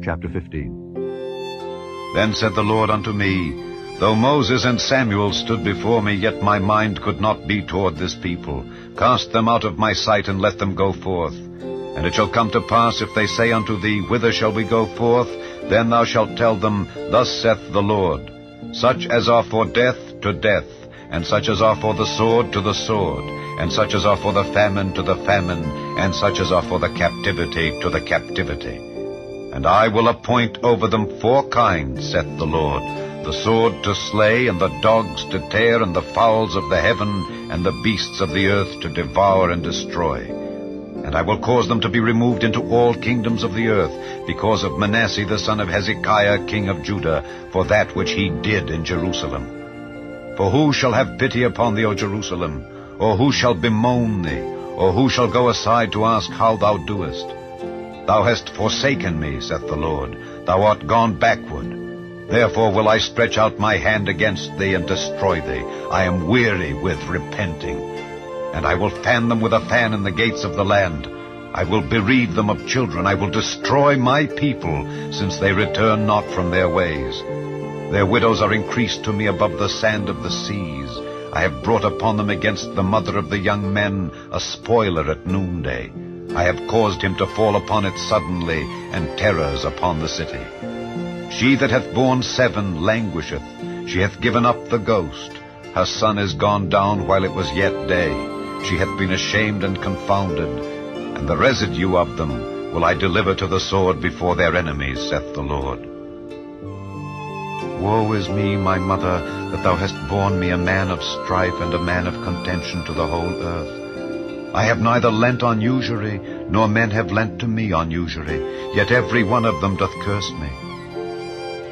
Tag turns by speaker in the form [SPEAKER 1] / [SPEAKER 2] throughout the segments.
[SPEAKER 1] Chapter 15.
[SPEAKER 2] Then said the Lord unto me, Though Moses and Samuel stood before me, yet my mind could not be toward this people. Cast them out of my sight, and let them go forth. And it shall come to pass, if they say unto thee, Whither shall we go forth? Then thou shalt tell them, Thus saith the Lord, Such as are for death, to death, and such as are for the sword, to the sword, and such as are for the famine, to the famine, and such as are for the captivity, to the captivity. And I will appoint over them 4 kinds, saith the Lord, the sword to slay, and the dogs to tear, and the fowls of the heaven, and the beasts of the earth to devour and destroy. And I will cause them to be removed into all kingdoms of the earth, because of Manasseh the son of Hezekiah king of Judah, for that which he did in Jerusalem. For who shall have pity upon thee, O Jerusalem? Or who shall bemoan thee? Or who shall go aside to ask how thou doest? Thou hast forsaken me, saith the Lord. Thou art gone backward. Therefore will I stretch out my hand against thee and destroy thee. I am weary with repenting. And I will fan them with a fan in the gates of the land. I will bereave them of children. I will destroy my people, since they return not from their ways. Their widows are increased to me above the sand of the seas. I have brought upon them against the mother of the young men a spoiler at noonday. I have caused him to fall upon it suddenly, and terrors upon the city. She that hath borne 7 languisheth. She hath given up the ghost. Her son is gone down while it was yet day. She hath been ashamed and confounded, and the residue of them will I deliver to the sword before their enemies, saith the Lord. Woe is me, my mother, that thou hast borne me a man of strife and a man of contention to the whole earth. I have neither lent on usury, nor men have lent to me on usury, yet every one of them doth curse me.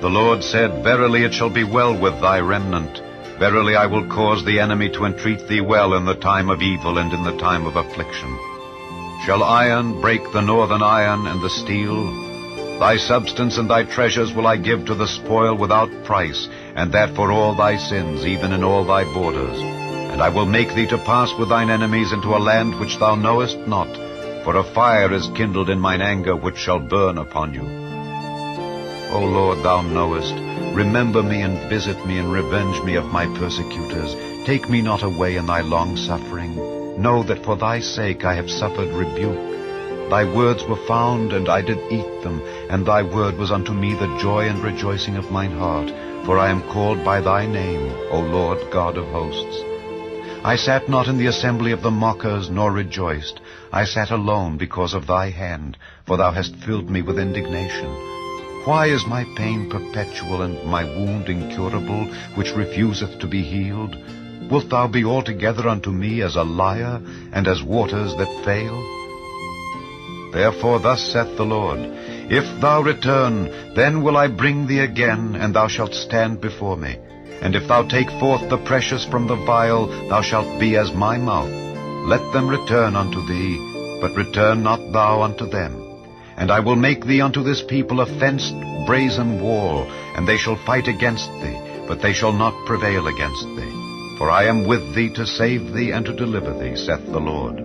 [SPEAKER 2] The Lord said, Verily it shall be well with thy remnant. Verily I will cause the enemy to entreat thee well in the time of evil and in the time of affliction. Shall iron break the northern iron and the steel? Thy substance and thy treasures will I give to the spoil without price, and that for all thy sins, even in all thy borders. And I will make thee to pass with thine enemies into a land which thou knowest not, for a fire is kindled in mine anger which shall burn upon you. O Lord, thou knowest. Remember me and visit me and revenge me of my persecutors. Take me not away in thy long-suffering. Know that for thy sake I have suffered rebuke. Thy words were found, and I did eat them, and thy word was unto me the joy and rejoicing of mine heart. For I am called by thy name, O Lord God of hosts. I sat not in the assembly of the mockers, nor rejoiced. I sat alone because of thy hand, for thou hast filled me with indignation. Why is my pain perpetual, and my wound incurable, which refuseth to be healed? Wilt thou be altogether unto me as a liar, and as waters that fail? Therefore thus saith the Lord, If thou return, then will I bring thee again, and thou shalt stand before me. And if thou take forth the precious from the vial, thou shalt be as my mouth. Let them return unto thee, but return not thou unto them. And I will make thee unto this people a fenced brazen wall, and they shall fight against thee, but they shall not prevail against thee. For I am with thee to save thee and to deliver thee, saith the Lord.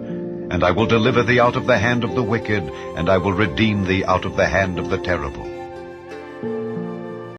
[SPEAKER 2] And I will deliver thee out of the hand of the wicked, and I will redeem thee out of the hand of the terrible.